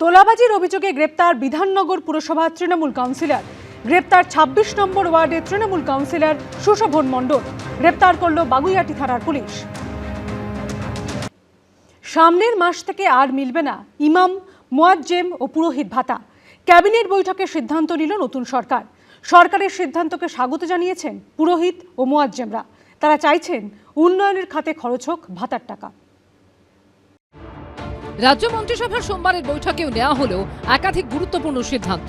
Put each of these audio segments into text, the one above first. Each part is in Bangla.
তোলাবাজির অভিযোগে গ্রেপ্তার বিধাননগর পুরসভা তৃণমূল কাউন্সিলর। গ্রেপ্তার ২৬ নম্বর ওয়ার্ডের তৃণমূল কাউন্সিলর সুশোভন মণ্ডল। গ্রেপ্তার করল বাগুইআটি থানার পুলিশ। সামনের মাস থেকে আর মিলবে না ইমাম, মুয়াজ্জেম ও পুরোহিত ভাতা। ক্যাবিনেট বৈঠকে সিদ্ধান্ত নিল নতুন সরকার। সরকারের সিদ্ধান্তকে স্বাগত জানিয়েছেন পুরোহিত ও মুয়াজ্জেমরা। তারা চাইছেন উন্নয়নের খাতে খরচ হোক ভাতার টাকা। রাজ্য মন্ত্রিসভার সোমবারের বৈঠকেও নেওয়া হলো একাধিক গুরুত্বপূর্ণ সিদ্ধান্ত।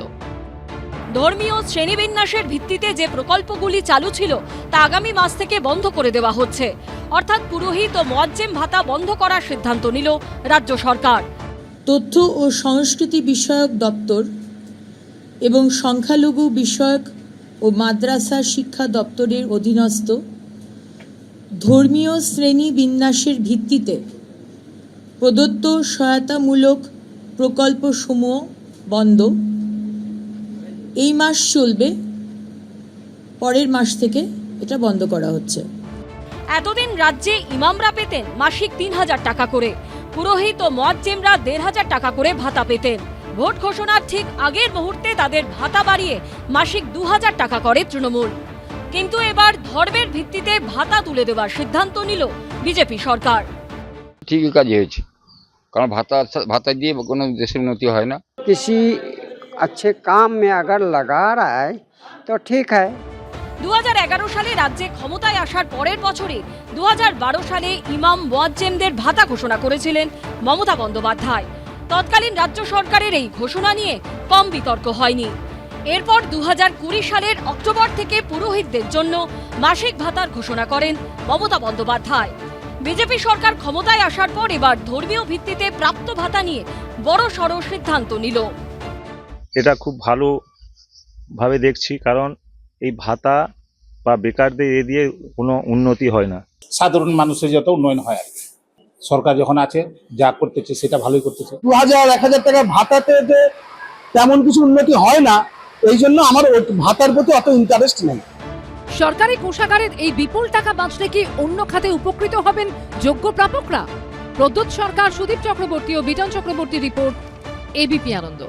ধর্মীয় শ্রেণীবিন্যাসের ভিত্তিতে যে প্রকল্পগুলি চালু ছিল তা আগামী মাস থেকে বন্ধ করে দেওয়া হচ্ছে, অর্থাৎ পুরোহিত ও মুয়াজ্জেম ভাতা বন্ধ করার সিদ্ধান্ত নিল রাজ্য সরকার। তথ্য ও সংস্কৃতি বিষয়ক দপ্তর এবং সংখ্যালঘু বিষয়ক ও মাদ্রাসা শিক্ষা দপ্তরের অধীনস্থ ধর্মীয় শ্রেণী বিন্যাসের ভিত্তিতে প্রদত্ত সহায়তামূলক প্রকল্পসমূহ বন্ধ। এই মাস চলবে, পরের মাস থেকে এটা বন্ধ করা হচ্ছে। এতদিন রাজ্যে ইমামরা পেতেন মাসিক ৩,০০০ টাকা করে, পুরোহিত ও মুয়াজ্জেমরা ১,৫০০ টাকা করে ভাতা পেতেন। ভোট ঘোষণার ঠিক আগের মুহূর্তে তাদের ভাতা বাড়িয়ে মাসিক ২,০০০ টাকা করে তৃণমূল। কিন্তু এবার ধর্মের ভিত্তিতে ভাতা তুলে দেওয়ার সিদ্ধান্ত নিল বিজেপি সরকার। ঠিকই কাজ হয়েছে, কারণ ভাতা দিয়ে কোনো দেশের উন্নতি হয় না। किसी अच्छे काम में अगर लगा रहा है तो ठीक है। ২০১১ সালে রাজ্যে ক্ষমতায় আসার পরের বছরে ২০১২ সালে ইমাম মুয়াজ্জেমদের ভাতা ঘোষণা করেছিলেন মমতা বন্দ্যোপাধ্যায়। তৎকালীন রাজ্য সরকারের এই ঘোষণা নিয়ে কম বিতর্ক হয়নি। এরপর ২০২০ সালের অক্টোবর থেকে পুরোহিতদের জন্য মাসিক ভাতার ঘোষণা করেন মমতা বন্দ্যোপাধ্যায়। বিজেপি সরকার ক্ষমতায় আসার পর এবার ধর্মীয় ভিত্তিতে প্রাপ্ত ভাতা নিয়ে বড় সড় সিদ্ধান্ত নিল। এটা খুব ভালোভাবে দেখছি, কারণ এই ভাতা বা বেকারদের এ দিয়ে কোনো উন্নতি হয় না। সাধারণ মানুষের যত উন্নয়ন হয় আর কি। সরকার যখন আছে যা করতেছে সেটা ভালোই করতেছে। ২,০০০-১,০০০ টাকা ভাতাতে যে তেমন কিছু উন্নতি হয় না, এই জন্য আমার ভাতার প্রতি অত ইন্টারেস্ট নেই। সরকারি কোষাগারের এই বিপুল টাকা বাঁচলে কি অন্য খাতে উপকৃত হবেন যোগ্য প্রাপকরা? প্রদ্যোৎ সরকার, সুদীপ চক্রবর্তী ও বিজন চক্রবর্তী রিপোর্ট, এবিপি আনন্দ।